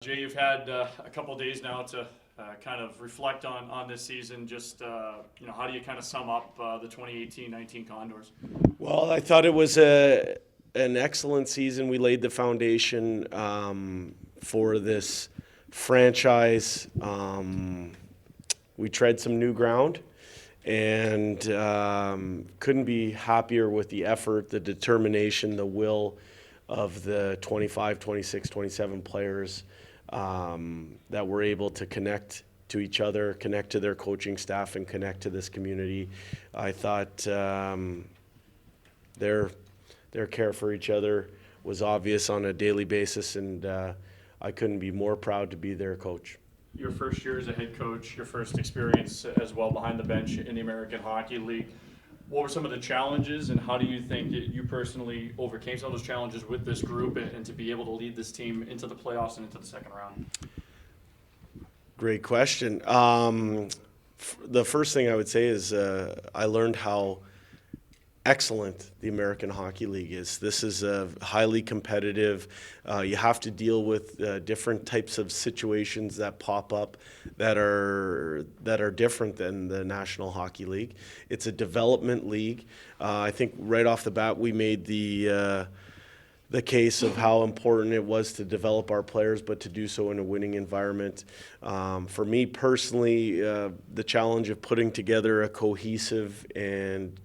Jay, you've had a couple days now to kind of reflect on this season. Just how do you kind of sum up the 2018-19 Condors? Well, I thought it was an excellent season. We laid the foundation for this franchise. We tread some new ground and couldn't be happier with the effort, the determination, the will of the 25, 26, 27 players that were able to connect to each other, connect to their coaching staff, and connect to this community. I thought their care for each other was obvious on a daily basis, and I couldn't be more proud to be their coach. Your first year as a head coach, your first experience as well behind the bench in the American Hockey League. What were some of the challenges, and how do you think you personally overcame some of those challenges with this group and to be able to lead this team into the playoffs and into the second round? Great question. The first thing I would say is I learned how excellent the American Hockey League is. This is highly competitive. You have to deal with different types of situations that pop up that are different than the National Hockey League. It's a development league. I think right off the bat we made the case of how important it was to develop our players, but to do so in a winning environment. For me personally, the challenge of putting together a cohesive and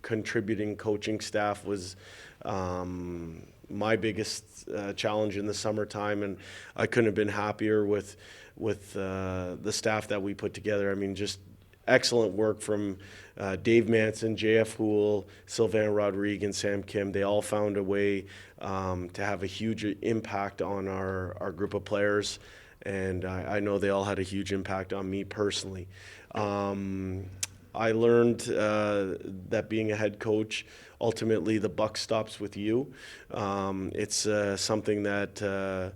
contributing coaching staff was my biggest challenge in the summertime, and I couldn't have been happier with the staff that we put together. I mean, just excellent work from Dave Manson, JF Houle, Sylvain Rodrigue, and Sam Kim. They all found a way to have a huge impact on our group of players, and I know they all had a huge impact on me personally. I learned that being a head coach, ultimately the buck stops with you. It's something that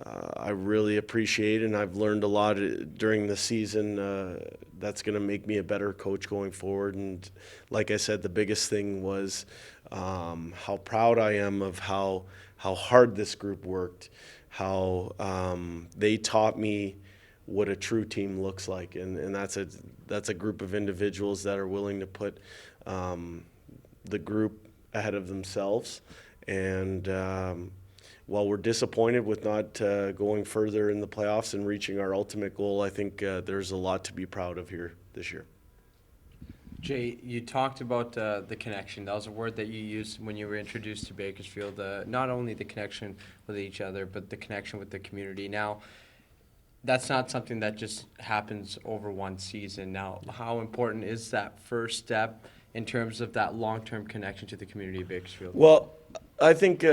I really appreciate, and I've learned a lot during the season that's going to make me a better coach going forward. And like I said, the biggest thing was how proud I am of how hard this group worked, how they taught me what a true team looks like, and that's a group of individuals that are willing to put the group ahead of themselves. And while we're disappointed with not going further in the playoffs and reaching our ultimate goal, I think there's a lot to be proud of here this year. Jay, you talked about the connection. That was a word that you used when you were introduced to Bakersfield. Not only the connection with each other, but the connection with the community. Now, that's not something that just happens over one season. Now, how important is that first step in terms of that long-term connection to the community of Bakersfield? Well, I think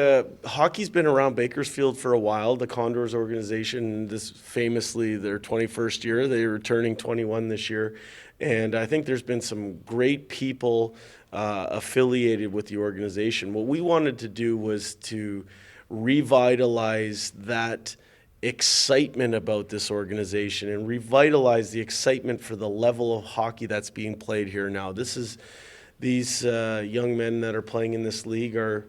hockey's been around Bakersfield for a while. The Condors organization, this famously their 21st year, they're returning 21 this year. And I think there's been some great people affiliated with the organization. What we wanted to do was to revitalize that excitement about this organization and revitalize the excitement for the level of hockey that's being played here now. These young men that are playing in this league are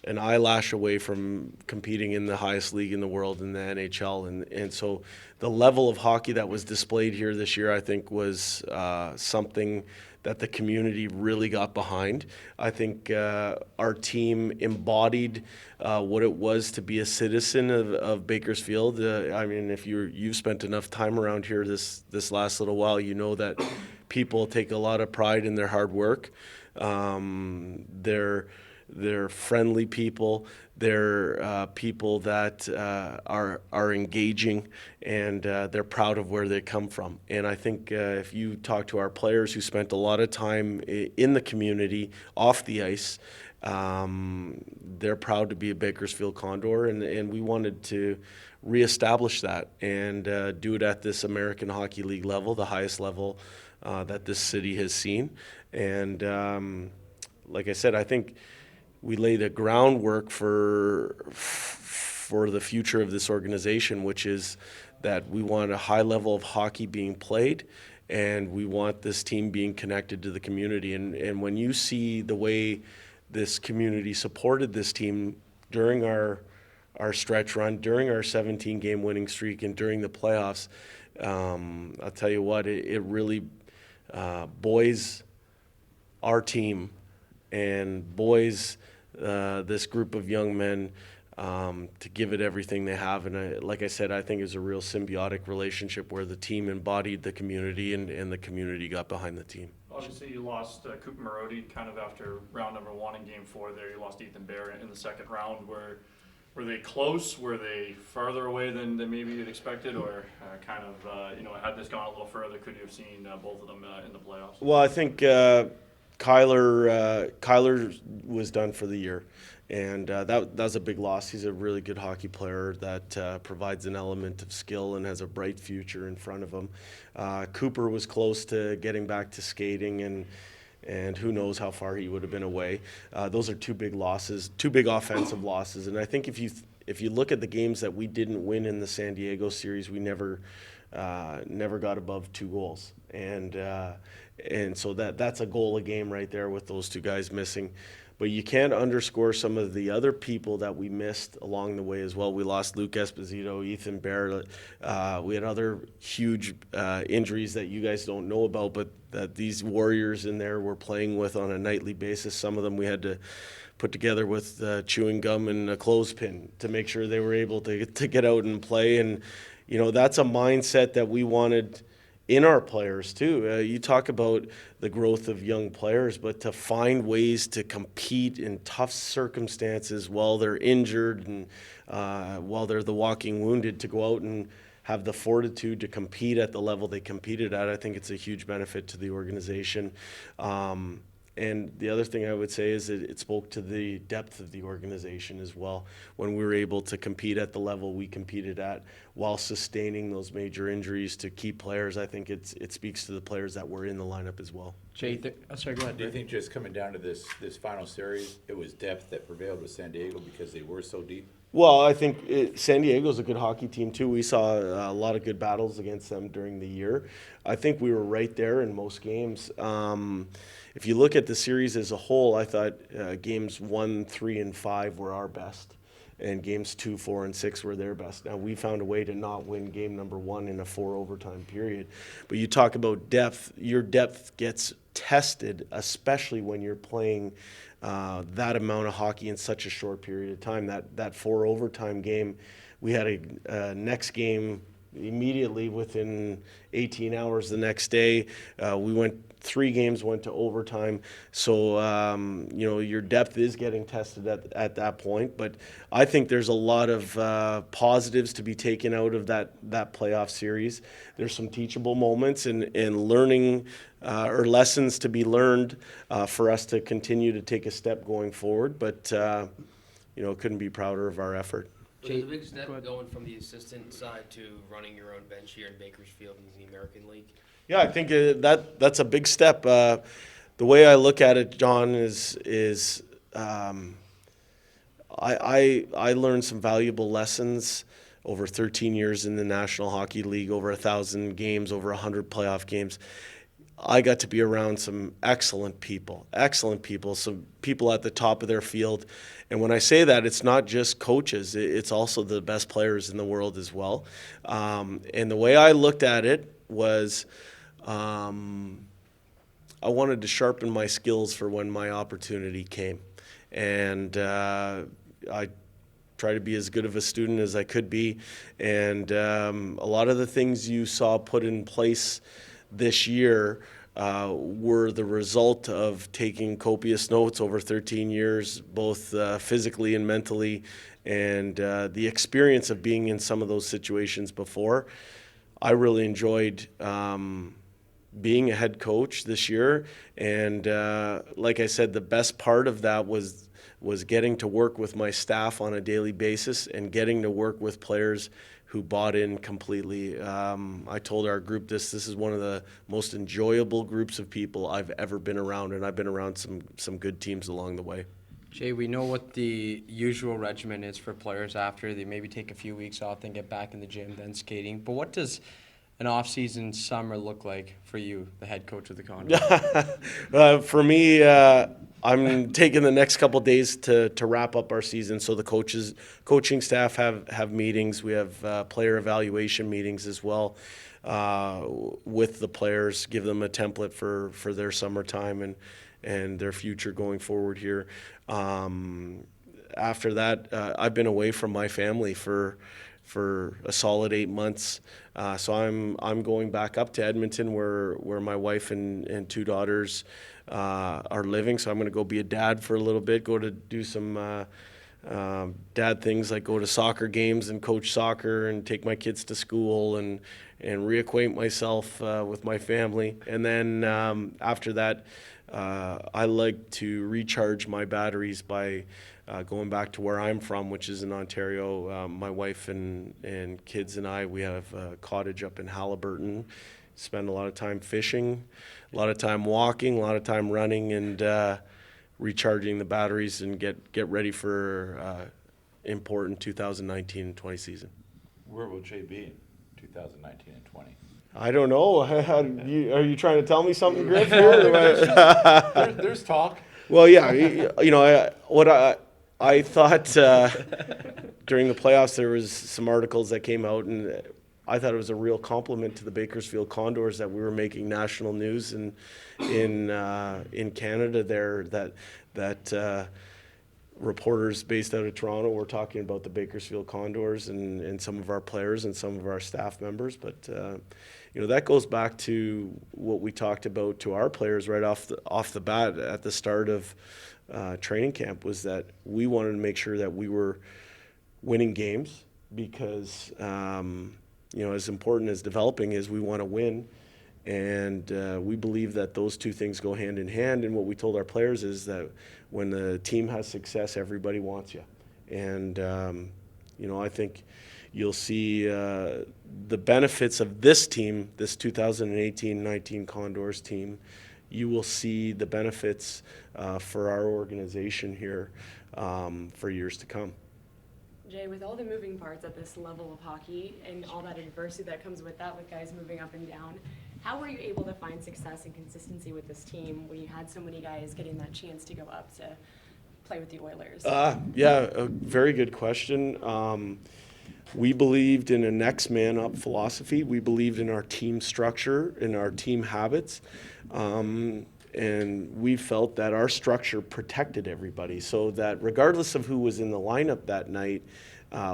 an eyelash away from competing in the highest league in the world, in the NHL. And so the level of hockey that was displayed here this year, I think, was something that the community really got behind. I think our team embodied what it was to be a citizen of Bakersfield. I mean, if you've spent enough time around here this last little while, you know that people take a lot of pride in their hard work. They're friendly people. They're people that are engaging, and they're proud of where they come from. And I think if you talk to our players who spent a lot of time in the community, off the ice, they're proud to be a Bakersfield Condor, and we wanted to reestablish that and do it at this American Hockey League level, the highest level that this city has seen. And like I said, I think we laid a groundwork for the future of this organization, which is that we want a high level of hockey being played, and we want this team being connected to the community. And when you see the way this community supported this team during our our stretch run, during our 17-game winning streak, and during the playoffs, I'll tell you what, it really buoys our team and buoys this group of young men to give it everything they have. And like I said, I think it's a real symbiotic relationship where the team embodied the community and the community got behind the team. Obviously, you lost Cooper Marody kind of after round number 1 in game 4 there. You lost Ethan Bear in the second round. Were they close? Were they farther away than maybe you'd expected? Or kind of, had this gone a little further, could you have seen both of them in the playoffs? Well, I think Kyler was done for the year. And that was a big loss. He's a really good hockey player that provides an element of skill and has a bright future in front of him. Cooper was close to getting back to skating, and who knows how far he would have been away. Those are two big losses, two big offensive losses. And I think if you look at the games that we didn't win in the San Diego series, we never got above 2 goals. And so that's a goal a game right there with those 2 guys missing. But you can't underscore some of the other people that we missed along the way as well. We lost Luke Esposito, Ethan Bear. We had other huge injuries that you guys don't know about, but that these warriors in there were playing with on a nightly basis. Some of them we had to put together with chewing gum and a clothespin to make sure they were able to get out and play. And, that's a mindset that we wanted in our players too. You talk about the growth of young players, but to find ways to compete in tough circumstances while they're injured and while they're the walking wounded, to go out and have the fortitude to compete at the level they competed at, I think it's a huge benefit to the organization. And the other thing I would say is that it spoke to the depth of the organization as well. When we were able to compete at the level we competed at while sustaining those major injuries to key players, I think it speaks to the players that were in the lineup as well. Jay, sorry, go ahead. Do you think just coming down to this final series, it was depth that prevailed with San Diego because they were so deep? Well, I think San Diego's a good hockey team too. We saw a lot of good battles against them during the year. I think we were right there in most games. If you look at the series as a whole, I thought games 1, 3, and 5 were our best, and games 2, 4, and 6 were their best. Now, we found a way to not win game number 1 in a 4 overtime period. But you talk about depth. Your depth gets tested, especially when you're playing that amount of hockey in such a short period of time. That 4 overtime game, we had a next game immediately within 18 hours the next day. 3 games went to overtime. So, your depth is getting tested at that point. But I think there's a lot of positives to be taken out of that playoff series. There's some teachable moments and learning or lessons to be learned for us to continue to take a step going forward. But, couldn't be prouder of our effort. Was it a big step going from the assistant side to running your own bench here in Bakersfield in the American League? Yeah, I think that's a big step. The way I look at it, John, is I learned some valuable lessons over 13 years in the National Hockey League, over 1,000 games, over 100 playoff games. I got to be around some excellent people, some people at the top of their field. And when I say that, it's not just coaches, it's also the best players in the world as well. And the way I looked at it was I wanted to sharpen my skills for when my opportunity came. And I try to be as good of a student as I could be. And a lot of the things you saw put in place this year were the result of taking copious notes over 13 years, both physically and mentally, and the experience of being in some of those situations before. I really enjoyed being a head coach this year, and like I said, the best part of that was getting to work with my staff on a daily basis and getting to work with players who bought in completely. I told our group this is one of the most enjoyable groups of people I've ever been around, and I've been around some good teams along the way. Jay, we know what the usual regimen is for players after they maybe take a few weeks off, then get back in the gym, then skating. But what does an off-season summer look like for you, the head coach of the Condors? For me, I'm taking the next couple days to wrap up our season. So the coaching staff have meetings. We have player evaluation meetings as well with the players, give them a template for their summertime and their future going forward here. After that, I've been away from my family for a solid 8 months. So I'm going back up to Edmonton where my wife and 2 daughters are living. So I'm going to go be a dad for a little bit, go to do some dad things like go to soccer games and coach soccer and take my kids to school and reacquaint myself with my family. And then after that, I like to recharge my batteries by going back to where I'm from, which is in Ontario. My wife and kids and I, we have a cottage up in Halliburton. Spend a lot of time fishing, a lot of time walking, a lot of time running, and recharging the batteries and get ready for important 2019 and 20 season. Where will Jay be in 2019 and 20? I don't know. Are you trying to tell me something, Griff? Here? There's talk. Well, yeah. I thought during the playoffs there was some articles that came out, and I thought it was a real compliment to the Bakersfield Condors that we were making national news in Canada there, that reporters based out of Toronto were talking about the Bakersfield Condors and some of our players and some of our staff members. But that goes back to what we talked about to our players right off the bat at the start of training camp, was that we wanted to make sure that we were winning games because as important as developing is, we want to win. And we believe that those two things go hand in hand. And what we told our players is that when the team has success, everybody wants you. And, I think you'll see the benefits of this team, this 2018-19 Condors team. You will see the benefits for our organization here for years to come. Jay, with all the moving parts at this level of hockey and all that adversity that comes with that, with guys moving up and down, how were you able to find success and consistency with this team when you had so many guys getting that chance to go up to play with the Oilers? Yeah, a very good question. We believed in a next man up philosophy. We believed in our team structure, in our team habits. And we felt that our structure protected everybody, so that regardless of who was in the lineup that night,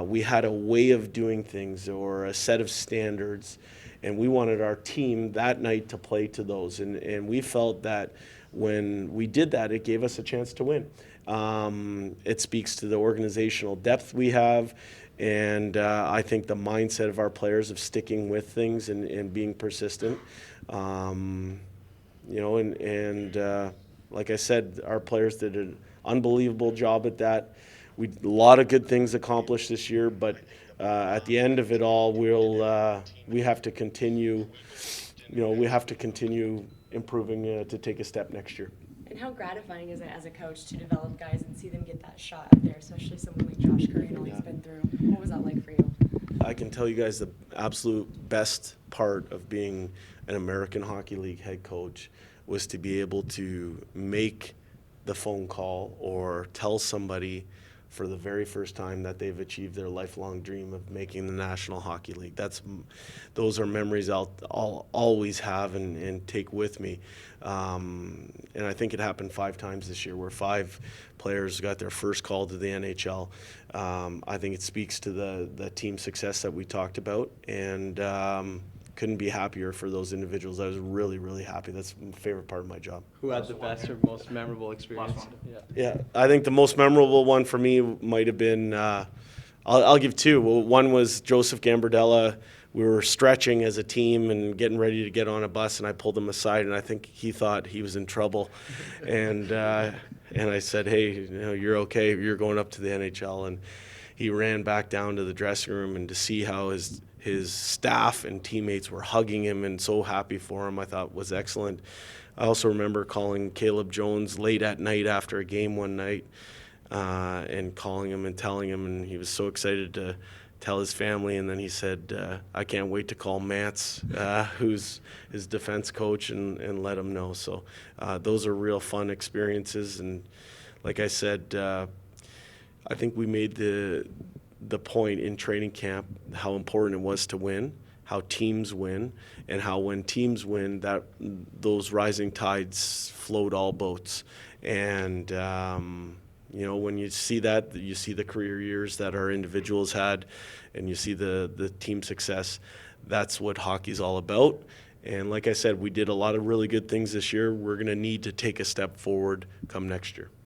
we had a way of doing things or a set of standards, and we wanted our team that night to play to those. And we felt that when we did that, it gave us a chance to win. It speaks to the organizational depth we have, and I think the mindset of our players of sticking with things and being persistent. Like I said, our players did an unbelievable job at that. A lot of good things accomplished this year, but at the end of it all, we have to continue. We have to continue improving to take a step next year. And how gratifying is it as a coach to develop guys and see them get that shot up there, especially someone like Josh Curry and all he's been through? What was that like for you? I can tell you guys the absolute best part of being an American Hockey League head coach was to be able to make the phone call or tell somebody for the very first time that they've achieved their lifelong dream of making the National Hockey League. Those are memories I'll always have and take with me. And I think it happened 5 times this year, where 5 players got their first call to the NHL. I think it speaks to the team success that we talked about, and couldn't be happier for those individuals. I was really, really happy. That's my favorite part of my job. Who had the best or most memorable experience? Yeah, I think the most memorable one for me might have been, I'll give 2. Well, one was Joseph Gambardella. We were stretching as a team and getting ready to get on a bus, and I pulled him aside, and I think he thought he was in trouble. And I said, hey, you're okay. You're going up to the NHL. And he ran back down to the dressing room, and to see how his staff and teammates were hugging him and so happy for him, I thought was excellent. I also remember calling Caleb Jones late at night after a game one night and calling him and telling him, and he was so excited to tell his family, and then he said, I can't wait to call Mance, who's his defense coach, and let him know. So those are real fun experiences, and like I said, I think we made the point in training camp how important it was to win, how teams win, and how when teams win, that those rising tides float all boats. And you know, when you see that, you see the career years that our individuals had, and you see the team success. That's what hockey's all about. And like I said, we did a lot of really good things this year. We're going to need to take a step forward come next year.